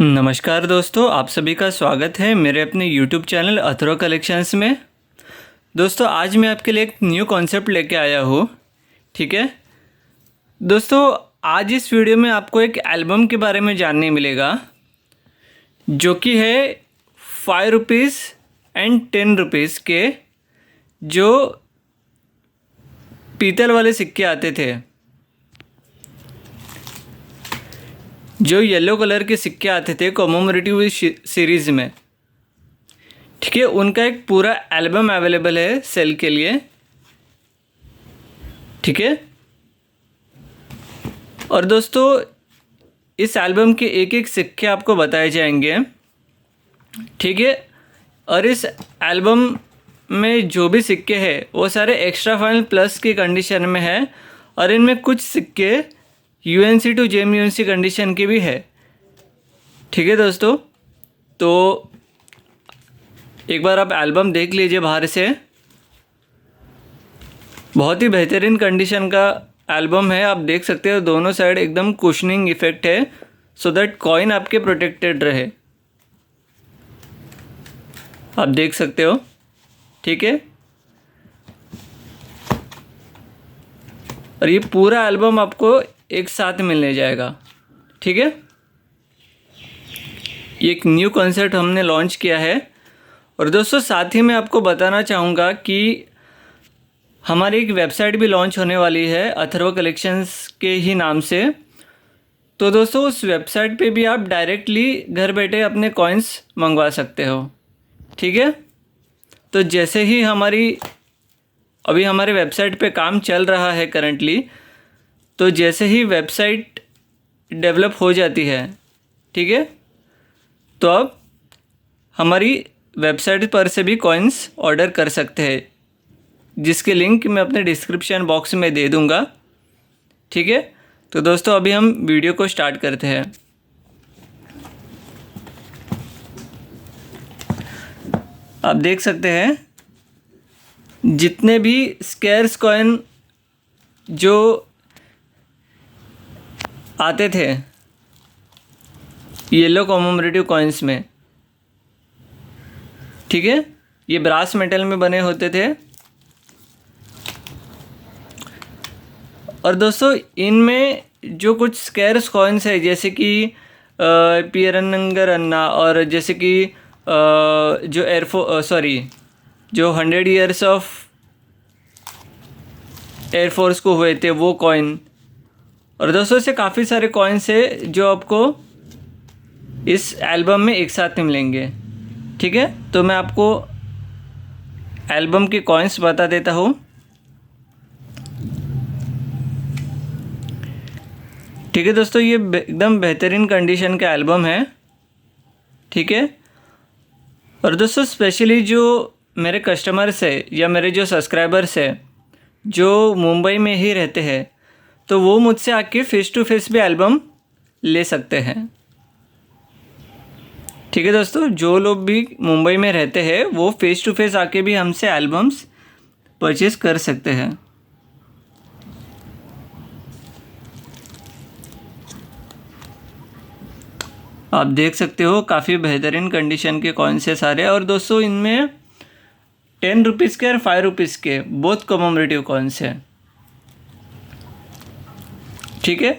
नमस्कार दोस्तों, आप सभी का स्वागत है मेरे अपने YouTube चैनल अथर्व कलेक्शंस में। दोस्तों आज मैं आपके लिए एक न्यू कॉन्सेप्ट लेके आया हूँ। ठीक है दोस्तों, आज इस वीडियो में आपको एक एल्बम के बारे में जानने मिलेगा जो कि है ₹5 एंड ₹10 के जो पीतल वाले सिक्के आते थे, जो येलो कलर के सिक्के आते थे कॉमेमोरेटिव सीरीज़ में। ठीक है, उनका एक पूरा एल्बम अवेलेबल है सेल के लिए। ठीक है, और दोस्तों इस एल्बम के एक एक सिक्के आपको बताए जाएंगे। ठीक है, और इस एल्बम में जो भी सिक्के हैं वो सारे एक्स्ट्रा फाइन प्लस की कंडीशन में है, और इनमें कुछ सिक्के UNC टू JMUNC कंडीशन की भी है। ठीक है दोस्तों, तो एक बार आप एल्बम देख लीजिए बाहर से। बहुत ही बेहतरीन कंडीशन का एल्बम है, आप देख सकते हो दोनों साइड एकदम कुशनिंग इफेक्ट है, सो दैट कॉइन आपके प्रोटेक्टेड रहे। आप देख सकते हो। ठीक है, और ये पूरा एल्बम आपको एक साथ मिलने जाएगा। ठीक है, ये एक न्यू कॉन्सेप्ट हमने लॉन्च किया है। और दोस्तों साथ ही मैं आपको बताना चाहूँगा कि हमारी एक वेबसाइट भी लॉन्च होने वाली है अथर्व कलेक्शंस के ही नाम से। तो दोस्तों उस वेबसाइट पे भी आप डायरेक्टली घर बैठे अपने कॉइन्स मंगवा सकते हो। ठीक है, तो जैसे ही अभी हमारे वेबसाइट पे काम चल रहा है करंटली, तो जैसे ही वेबसाइट डेवलप हो जाती है, ठीक है, तो आप हमारी वेबसाइट पर से भी कॉइन्स ऑर्डर कर सकते हैं, जिसके लिंक मैं अपने डिस्क्रिप्शन बॉक्स में दे दूंगा। ठीक है, तो दोस्तों अभी हम वीडियो को स्टार्ट करते हैं। आप देख सकते हैं जितने भी स्केर्स कॉइन जो आते थे येलो कॉमेमोरेटिव कॉइन्स में, ठीक है, ये ब्रास मेटल में बने होते थे। और दोस्तों इनमें जो कुछ स्केर्स कॉइन्स है, जैसे कि पियरनंगर अन्ना, और जैसे कि जो 100 ईयर्स ऑफ एयरफोर्स को हुए थे वो कॉइन। और दोस्तों से काफ़ी सारे कॉइन्स है जो आपको इस एल्बम में एक साथ मिलेंगे। ठीक है, तो मैं आपको एल्बम के कॉइन्स बता देता हूँ। ठीक है दोस्तों, ये एकदम बेहतरीन कंडीशन का एल्बम है। ठीक है, और दोस्तों स्पेशली जो मेरे कस्टमर्स है या मेरे जो सब्सक्राइबर्स है जो मुंबई में ही रहते हैं, तो वो मुझसे आके फ़ेस टू फेस भी एल्बम ले सकते हैं। ठीक है दोस्तों, जो लोग भी मुंबई में रहते हैं वो फ़ेस टू फेस आके भी हमसे एल्बम्स परचेज़ कर सकते हैं। आप देख सकते हो काफ़ी बेहतरीन कंडीशन के कॉइन्स है सारे। और दोस्तों इनमें ₹10 के और ₹5 के बहुत कॉमेमोरेटिव कॉइन्स है। ठीक है,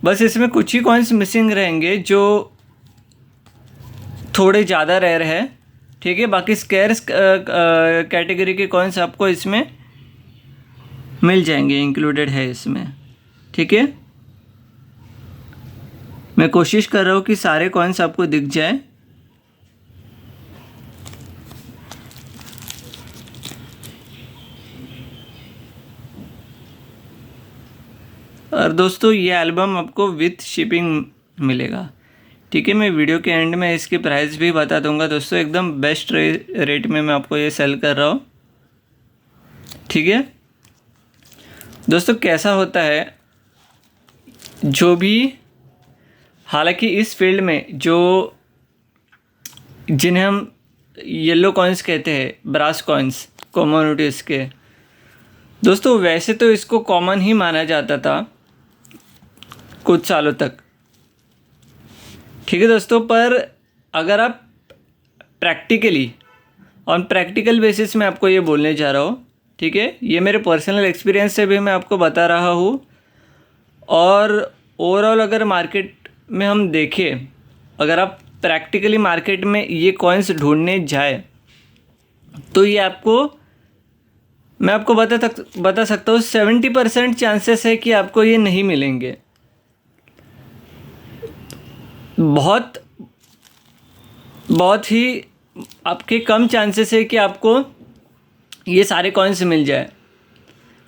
बस इसमें कुछ ही कॉइन्स मिसिंग रहेंगे जो थोड़े ज़्यादा रेयर है। ठीक है, बाकी स्केर्स कैटेगरी के कॉइन्स आपको इसमें मिल जाएंगे, इंक्लूडेड है इसमें। ठीक है, मैं कोशिश कर रहा हूँ कि सारे कॉइन्स आपको दिख जाए। और दोस्तों ये एल्बम आपको विथ शिपिंग मिलेगा। ठीक है, मैं वीडियो के एंड में इसकी प्राइस भी बता दूंगा। दोस्तों एकदम बेस्ट रेट में मैं आपको ये सेल कर रहा हूँ। ठीक है दोस्तों, कैसा होता है जो भी, हालांकि इस फील्ड में जिन्हें हम येलो कॉइन्स कहते हैं, ब्रास कॉइन्स कॉमोडिटीज़ के, दोस्तों वैसे तो इसको कॉमन ही माना जाता था कुछ सालों तक। ठीक है दोस्तों, पर अगर आप प्रैक्टिकली ऑन प्रैक्टिकल बेसिस में आपको ये बोलने जा रहा हूँ, ठीक है, ये मेरे पर्सनल एक्सपीरियंस से भी मैं आपको बता रहा हूँ। और ओवरऑल अगर मार्केट में हम देखें, अगर आप प्रैक्टिकली मार्केट में ये कॉइन्स ढूंढने जाए तो ये मैं आपको बता सकता हूँ 70% चांसेस है कि आपको ये नहीं मिलेंगे। बहुत बहुत ही आपके कम चांसेस है कि आपको ये सारे कॉइन्स मिल जाए,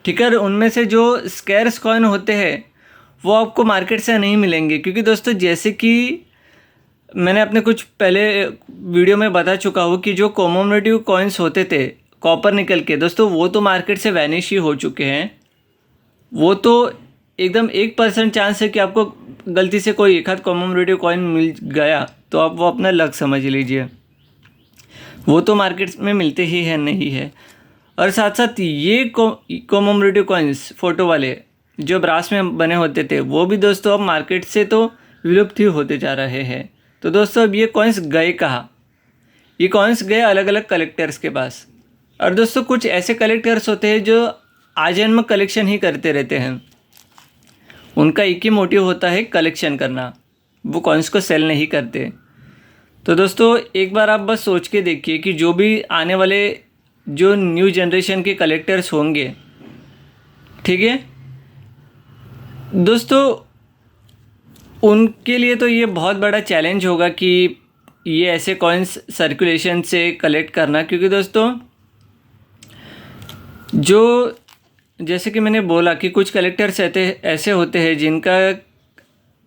ठीक है। उनमें से जो स्कैर्स कॉइन होते हैं वो आपको मार्केट से नहीं मिलेंगे, क्योंकि दोस्तों जैसे कि मैंने अपने कुछ पहले वीडियो में बता चुका हूँ कि जो कॉमोमेटिव कॉइन्स होते थे कॉपर निकल के, दोस्तों वो तो मार्केट से वैनिश ही हो चुके हैं। वो तो एकदम 1% चांस है कि आपको गलती से कोई एक आध कॉमोमेटिव कॉइन मिल गया तो आप वो अपना लक समझ लीजिए, वो तो मार्केट में मिलते ही है नहीं है। और साथ साथ ये कॉमोमेटिव कॉइन्स फ़ोटो वाले जो ब्रास में बने होते थे वो भी दोस्तों अब मार्केट से तो विलुप्त ही होते जा रहे हैं। तो दोस्तों अब ये कॉइन्स गए कहाँ? ये कॉइन्स गए अलग अलग कलेक्टर्स के पास। और दोस्तों कुछ ऐसे कलेक्टर्स होते हैं जो आजन्म कलेक्शन ही करते रहते हैं, उनका एक ही मोटिव होता है कलेक्शन करना, वो कॉइन्स को सेल नहीं करते। तो दोस्तों एक बार आप बस सोच के देखिए कि जो भी आने वाले जो न्यू जनरेशन के कलेक्टर्स होंगे, ठीक है दोस्तों, उनके लिए तो ये बहुत बड़ा चैलेंज होगा कि ये ऐसे कॉइन्स सर्कुलेशन से कलेक्ट करना। क्योंकि दोस्तों जो जैसे कि मैंने बोला कि कुछ कलेक्टर्स ऐसे होते हैं जिनका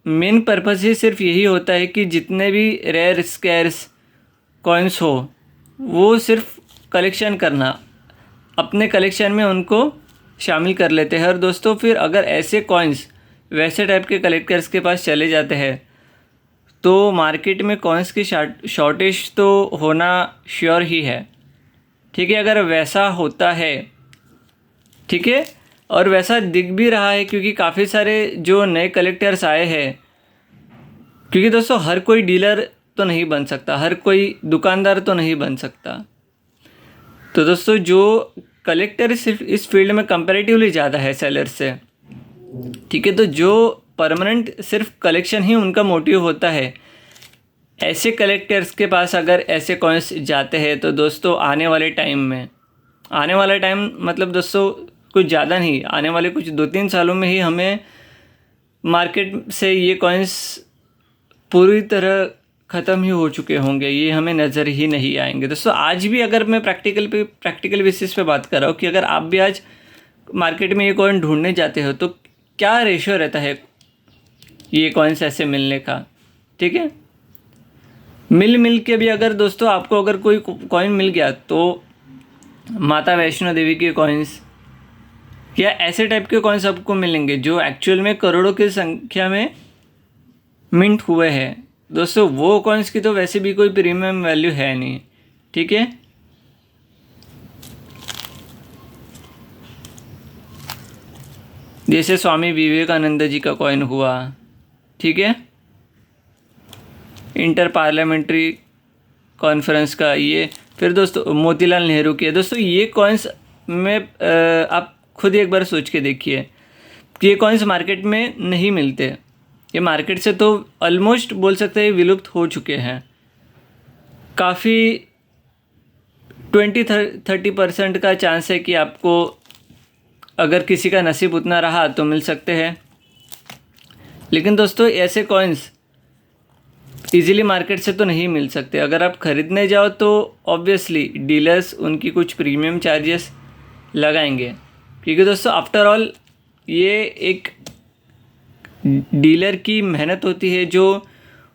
मेन पर्पस ही सिर्फ यही होता है कि जितने भी रेयर स्कैर्स कॉइन्स हो वो सिर्फ कलेक्शन करना, अपने कलेक्शन में उनको शामिल कर लेते हैं। और दोस्तों फिर अगर ऐसे कॉइन्स वैसे टाइप के कलेक्टर्स के पास चले जाते हैं तो मार्केट में कॉइन्स की शॉर्टेज तो होना श्योर ही है, ठीक है। अगर वैसा होता है, ठीक है, और वैसा दिख भी रहा है क्योंकि काफ़ी सारे जो नए कलेक्टर्स आए हैं, क्योंकि दोस्तों हर कोई डीलर तो नहीं बन सकता, हर कोई दुकानदार तो नहीं बन सकता। तो दोस्तों जो कलेक्टर सिर्फ इस फील्ड में कंपैरेटिवली ज़्यादा है सेलर्स से, ठीक है, तो जो परमानेंट सिर्फ कलेक्शन ही उनका मोटिव होता है, ऐसे कलेक्टर्स के पास अगर ऐसे कॉइन्स जाते हैं तो दोस्तों आने वाले टाइम मतलब दोस्तों कुछ ज़्यादा नहीं, आने वाले कुछ 2-3 सालों में ही हमें मार्केट से ये कॉइन्स पूरी तरह ख़त्म ही हो चुके होंगे, ये हमें नज़र ही नहीं आएंगे। दोस्तों आज भी अगर मैं प्रैक्टिकल बेसिस पे बात कर रहा हूँ कि अगर आप भी आज मार्केट में ये कॉइन ढूंढने जाते हो तो क्या रेशियो रहता है ये कॉइन्स ऐसे मिलने का, ठीक है। मिल के भी अगर दोस्तों आपको अगर कोई कॉइन मिल गया तो माता वैष्णो देवी के कॉइन्स या ऐसे टाइप के कॉइन्स आपको मिलेंगे जो एक्चुअल में करोड़ों की संख्या में मिंट हुए हैं। दोस्तों वो कॉइन्स की तो वैसे भी कोई प्रीमियम वैल्यू है नहीं, ठीक है। जैसे स्वामी विवेकानंद जी का कॉइन हुआ, ठीक है, इंटर पार्लियामेंट्री कॉन्फ्रेंस का ये, फिर दोस्तों मोतीलाल नेहरू के। दोस्तों ये कॉइन्स में आप खुद एक बार सोच के देखिए कि ये कॉइन्स मार्केट में नहीं मिलते, ये मार्केट से तो ऑलमोस्ट बोल सकते हैं विलुप्त हो चुके हैं। काफ़ी 20-30% का चांस है कि आपको अगर किसी का नसीब उतना रहा तो मिल सकते हैं। लेकिन दोस्तों ऐसे कॉइन्स इजीली मार्केट से तो नहीं मिल सकते। अगर आप ख़रीदने जाओ तो ऑब्वियसली डीलर्स उनकी कुछ प्रीमियम चार्जेस लगाएंगे, क्योंकि दोस्तों आफ्टर ऑल ये एक डीलर की मेहनत होती है जो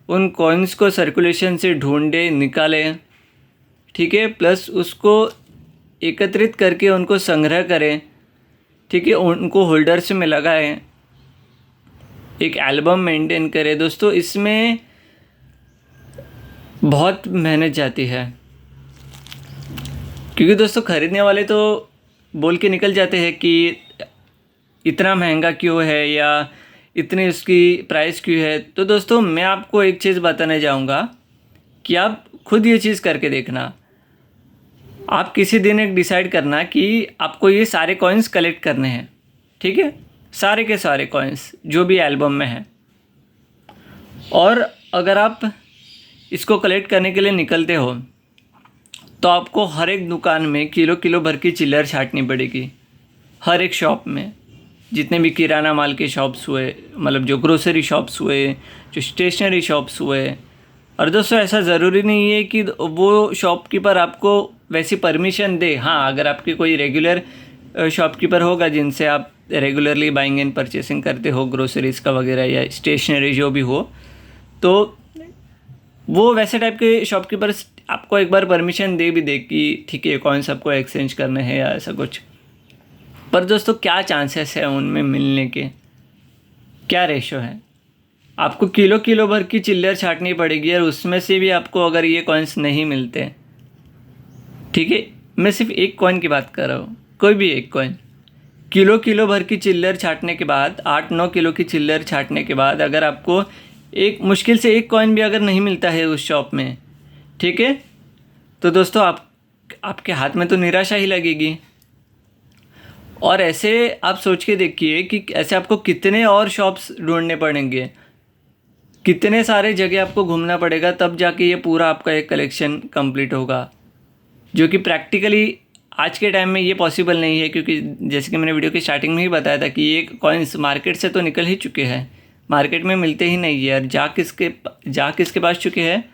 उन कॉइन्स को सर्कुलेशन से ढूंढे निकाले, ठीक है, प्लस उसको एकत्रित करके उनको संग्रह करें, ठीक है, उनको होल्डर्स में लगाएं, एक एल्बम मेंटेन करें। दोस्तों इसमें बहुत मेहनत जाती है, क्योंकि दोस्तों ख़रीदने वाले तो बोल के निकल जाते हैं कि इतना महंगा क्यों है या इतनी उसकी प्राइस क्यों है। तो दोस्तों मैं आपको एक चीज़ बताने जाऊंगा कि आप खुद ये चीज़ करके देखना। आप किसी दिन एक डिसाइड करना कि आपको ये सारे कॉइन्स कलेक्ट करने हैं, ठीक है, सारे के सारे कॉइन्स जो भी एल्बम में हैं। और अगर आप इसको कलेक्ट करने के लिए निकलते हो तो आपको हर एक दुकान में किलो किलो भर की चिल्लर छांटनी पड़ेगी। हर एक शॉप में, जितने भी किराना माल के शॉप्स हुए, मतलब जो ग्रोसरी शॉप्स हुए, जो स्टेशनरी शॉप्स हुए। और दोस्तों ऐसा ज़रूरी नहीं है कि वो शॉपकीपर आपको वैसी परमिशन दे। हाँ, अगर आपके कोई रेगुलर शॉपकीपर होगा जिनसे आप रेगुलरली बाइंग एंड परचेसिंग करते हो ग्रोसरीज़ का वगैरह या स्टेशनरी जो भी हो, तो वो वैसे टाइप के शॉपकीपर आपको एक बार परमिशन दे भी दे कि ठीक है कौन सा आपको एक्सचेंज करने हैं या ऐसा कुछ। पर दोस्तों क्या चांसेस है उनमें मिलने के, क्या रेशो है? आपको किलो किलो भर की चिल्लर छाटनी पड़ेगी और उसमें से भी आपको अगर ये कॉइन्स नहीं मिलते, ठीक है, मैं सिर्फ एक कॉइन की बात कर रहा हूँ, कोई भी एक कॉइन, किलो किलो भर की चिल्लर छाटने के बाद, 8-9 किलो की चिल्लर छाटने के बाद अगर आपको एक मुश्किल से एक कॉइन भी अगर नहीं मिलता है उस शॉप में, ठीक है, तो दोस्तों आपके हाथ में तो निराशा ही लगेगी। और ऐसे आप सोच के देखिए कि ऐसे आपको कितने और शॉप्स ढूंढने पड़ेंगे, कितने सारे जगह आपको घूमना पड़ेगा, तब जाके ये पूरा आपका एक कलेक्शन कंप्लीट होगा, जो कि प्रैक्टिकली आज के टाइम में ये पॉसिबल नहीं है। क्योंकि जैसे कि मैंने वीडियो की स्टार्टिंग में ही बताया था कि ये कॉइन्स मार्केट से तो निकल ही चुके हैं, मार्केट में मिलते ही नहीं है। और जा किसके पास चुके हैं?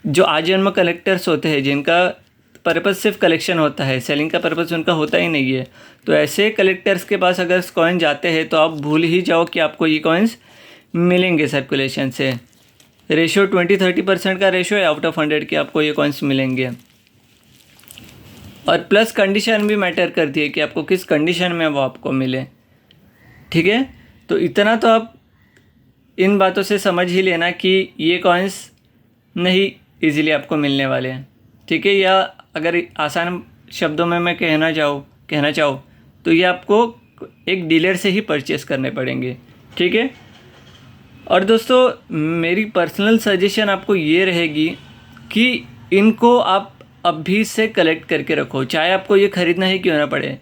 जो आजन्म कलेक्टर्स होते हैं, जिनका पर्पज़ सिर्फ कलेक्शन होता है, सेलिंग का पर्पज़ उनका होता ही नहीं है। तो ऐसे कलेक्टर्स के पास अगर कॉइन जाते हैं तो आप भूल ही जाओ कि आपको ये कॉइन्स मिलेंगे सर्कुलेशन से। रेशो 20-30% का रेशो है आउट ऑफ 100 के, आपको ये कॉइन्स मिलेंगे। और प्लस कंडीशन भी मैटर करती है कि आपको किस कंडीशन में वो आपको मिले, ठीक है। तो इतना तो आप इन बातों से समझ ही लेना कि ये कॉइन्स नहीं इजीली आपको मिलने वाले हैं, ठीक है। या अगर आसान शब्दों में मैं कहना चाहूँ तो ये आपको एक डीलर से ही परचेस करने पड़ेंगे, ठीक है। और दोस्तों मेरी पर्सनल सजेशन आपको ये रहेगी कि इनको आप अभी से कलेक्ट करके रखो, चाहे आपको ये ख़रीदना ही क्यों ना पड़े।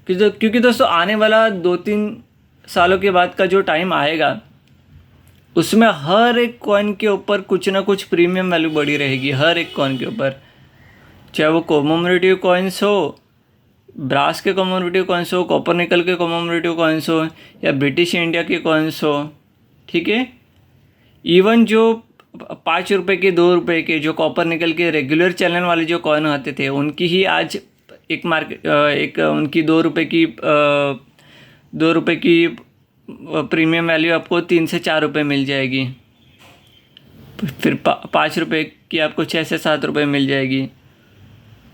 क्योंकि दोस्तों आने वाला 2-3 सालों के बाद का जो टाइम आएगा उसमें हर एक कॉइन के ऊपर कुछ ना कुछ प्रीमियम वैल्यू बढ़ी रहेगी, हर एक कॉइन के ऊपर, चाहे वो कॉमोमेरेटिव कॉइन्स हो, ब्रास के कॉमोमेरेटिव कॉइन्स हो, कॉपर निकल के कॉमोमेरेटिव कॉइन्स हो, या ब्रिटिश इंडिया के कॉइन्स हो, ठीक है। इवन जो 5 रुपये के, 2 रुपये के जो कॉपर निकल के रेगुलर चलन वाले जो कॉइन आते थे, उनकी ही आज एक उनकी 2 रुपये की प्रीमियम वैल्यू आपको 3 से 4 रुपये मिल जाएगी। फिर 5 रुपये की आपको 6 से 7 रुपये मिल जाएगी।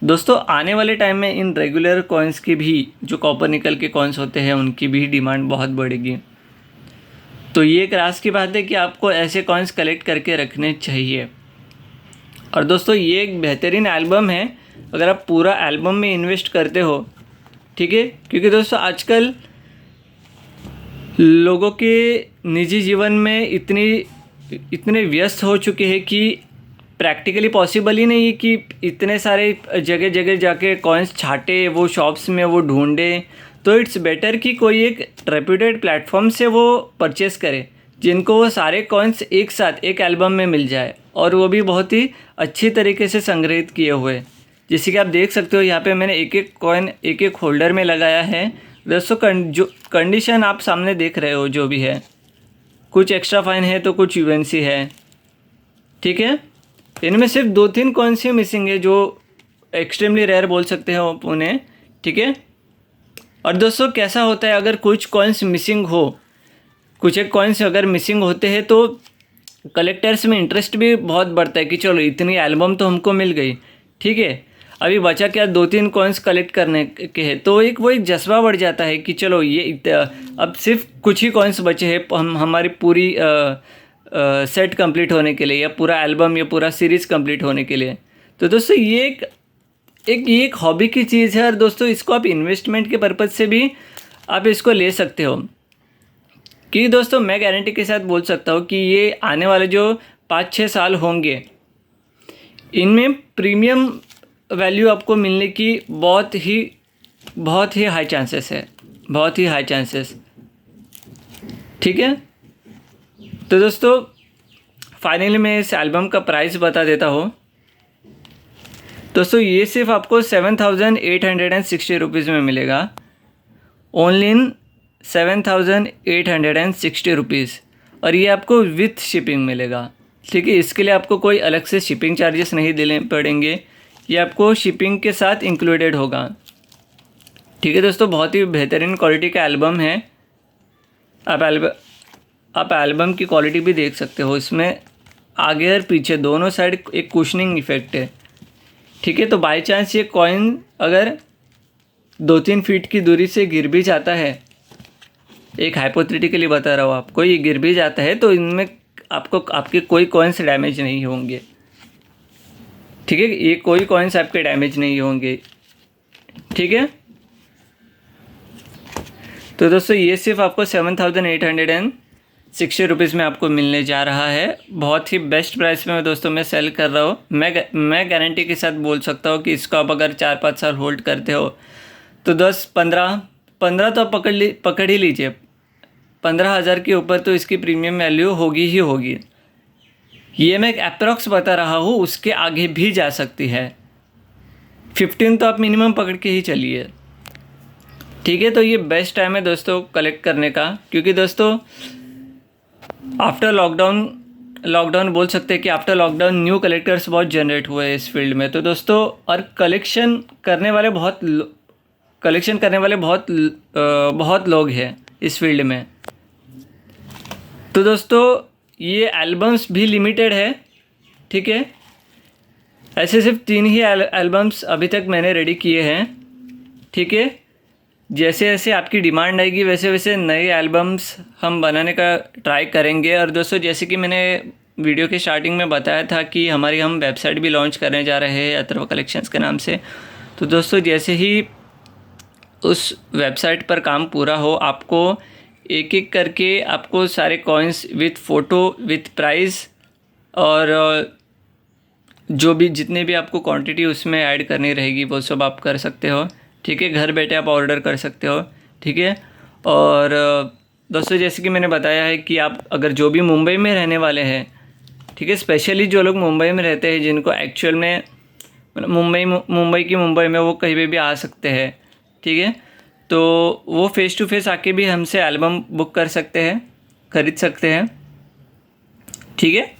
दोस्तों आने वाले टाइम में इन रेगुलर कॉइन्स की भी, जो कॉपर निकल के कॉइन्स होते हैं, उनकी भी डिमांड बहुत बढ़ेगी। तो ये एक राज की बात है कि आपको ऐसे कॉइन्स कलेक्ट करके रखने चाहिए। और दोस्तों ये एक बेहतरीन एल्बम है अगर आप पूरा एल्बम में इन्वेस्ट करते हो, ठीक है। क्योंकि दोस्तों आजकल लोगों के निजी जीवन में इतने व्यस्त हो चुके हैं कि प्रैक्टिकली पॉसिबल ही नहीं है कि इतने सारे जगह जगह जाके कॉइन्स छाटे, वो शॉप्स में वो ढूंढे। तो इट्स बेटर कि कोई एक रेप्यूटेड प्लेटफॉर्म से वो परचेस करे, जिनको वो सारे कॉइन्स एक साथ एक एल्बम में मिल जाए, और वो भी बहुत ही अच्छी तरीके से संग्रहित किए हुए। जैसे कि आप देख सकते हो यहाँ पे मैंने एक एक कॉइन एक एक होल्डर में लगाया है। दोस्तों जो कंडीशन आप सामने देख रहे हो जो भी है, कुछ एक्स्ट्रा फाइन है तो कुछ यूएनसी है, ठीक है। इनमें सिर्फ 2-3 कॉइन्स ही मिसिंग है जो एक्सट्रीमली रेयर बोल सकते हो उन्हें, ठीक है। और दोस्तों कैसा होता है अगर कुछ कॉइन्स मिसिंग हो, कुछ एक कॉइन्स अगर मिसिंग होते हैं तो कलेक्टर्स में इंटरेस्ट भी बहुत बढ़ता है कि चलो इतनी एल्बम तो हमको मिल गई, ठीक है, अभी बचा क्या 2-3 कॉइन्स कलेक्ट करने के हैं। तो वो एक जज्बा बढ़ जाता है कि चलो ये अब सिर्फ कुछ ही कॉइन्स बचे हैं हमारी पूरी सेट कंप्लीट होने के लिए, या पूरा एल्बम या पूरा सीरीज़ कंप्लीट होने के लिए। तो दोस्तों ये एक हॉबी की चीज़ है। और दोस्तों इसको आप इन्वेस्टमेंट के पर्पज़ से भी आप इसको ले सकते हो कि दोस्तों मैं गारंटी के साथ बोल सकता हूँ कि ये आने वाले जो 5-6 साल होंगे इनमें प्रीमियम वैल्यू आपको मिलने की बहुत ही हाई चांसेस है, बहुत ही हाई चांसेस। ठीक है, तो दोस्तों फाइनली मैं इस एल्बम का प्राइस बता देता हूँ। दोस्तों ये सिर्फ आपको 7,860 रुपीज़ में मिलेगा, ओनली इन 7,860 रुपीज़, और ये आपको विथ शिपिंग मिलेगा। ठीक है, इसके लिए आपको कोई अलग से शिपिंग चार्जेस नहीं देने पड़ेंगे, ये आपको शिपिंग के साथ इंक्लूडेड होगा। ठीक है दोस्तों, बहुत ही बेहतरीन क्वालिटी का एल्बम है। आप एल्बम की क्वालिटी भी देख सकते हो, इसमें आगे और पीछे दोनों साइड एक कुशनिंग इफेक्ट है। ठीक है, तो बाय चांस ये कॉइन अगर 2-3 फीट की दूरी से गिर भी जाता है, एक हाइपोथेटिकली बता रहा हूँ आपको, ये गिर भी जाता है तो इनमें आपके कोई कॉइन्स डैमेज नहीं होंगे। ठीक है, ये कोई कॉइन्स आपके डैमेज नहीं होंगे। ठीक है, तो दोस्तों ये सिर्फ आपको 7,860 रुपीज़ में आपको मिलने जा रहा है। बहुत ही बेस्ट प्राइस में दोस्तों मैं सेल कर रहा हूँ। मैं गारंटी के साथ बोल सकता हूँ कि इसको आप अगर 4-5 साल होल्ड करते हो तो 10-15 तो आप पकड़ ही लीजिए, 15,000 के ऊपर तो इसकी प्रीमियम वैल्यू होगी ही होगी। ये मैं एक अप्रॉक्स बता रहा हूँ, उसके आगे भी जा सकती है। 15 तो आप मिनिमम पकड़ के ही चलिए। ठीक है, तो ये बेस्ट टाइम है दोस्तों कलेक्ट करने का, क्योंकि दोस्तों आफ्टर लॉकडाउन बोल सकते हैं कि आफ्टर लॉकडाउन न्यू कलेक्टर्स बहुत जनरेट हुए हैं इस फील्ड में। तो दोस्तों और कलेक्शन करने वाले बहुत लोग हैं इस फील्ड में। तो दोस्तों ये एल्बम्स भी लिमिटेड है। ठीक है, ऐसे सिर्फ 3 ही एल्बम्स अभी तक मैंने रेडी किए हैं। ठीक है, जैसे जैसे आपकी डिमांड आएगी वैसे वैसे नए एल्बम्स हम बनाने का ट्राई करेंगे। और दोस्तों जैसे कि मैंने वीडियो के स्टार्टिंग में बताया था कि हम वेबसाइट भी लॉन्च करने जा रहे हैं अथर्व कलेक्शंस के नाम से। तो दोस्तों जैसे ही उस वेबसाइट पर काम पूरा हो, आपको एक एक करके आपको सारे coins with photo with price और जो भी जितने भी आपको क्वांटिटी उसमें ऐड करनी रहेगी वो सब आप कर सकते हो। ठीक है, घर बैठे आप ऑर्डर कर सकते हो। ठीक है, और दोस्तों जैसे कि मैंने बताया है कि आप अगर जो भी मुंबई में रहने वाले हैं, ठीक है, स्पेशली जो लोग मुंबई में रहते हैं जिनको एक्चुअल में मुंबई में वो कहीं पे भी आ सकते हैं। ठीक है, तो वो फ़ेस टू फेस आके भी हमसे एल्बम बुक कर सकते हैं, ख़रीद सकते हैं। ठीक है,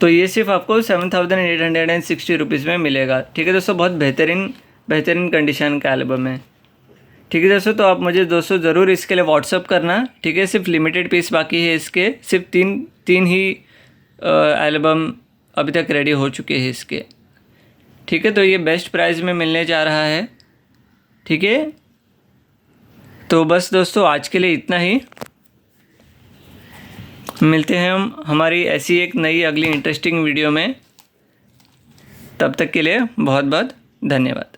तो ये सिर्फ आपको 7,860 रुपीज़ में मिलेगा। ठीक है दोस्तों, बहुत बेहतरीन कंडीशन का एल्बम है। ठीक है दोस्तों, तो आप मुझे दोस्तों ज़रूर इसके लिए व्हाट्सअप करना। ठीक है, सिर्फ लिमिटेड पीस बाकी है इसके, सिर्फ तीन ही एल्बम अभी तक रेडी हो चुके हैं इसके। ठीक है, तो ये बेस्ट प्राइस में मिलने जा रहा है। ठीक है, तो बस दोस्तों आज के लिए इतना ही। मिलते हैं हम हमारी ऐसी एक नई अगली इंटरेस्टिंग वीडियो में। तब तक के लिए बहुत बहुत धन्यवाद।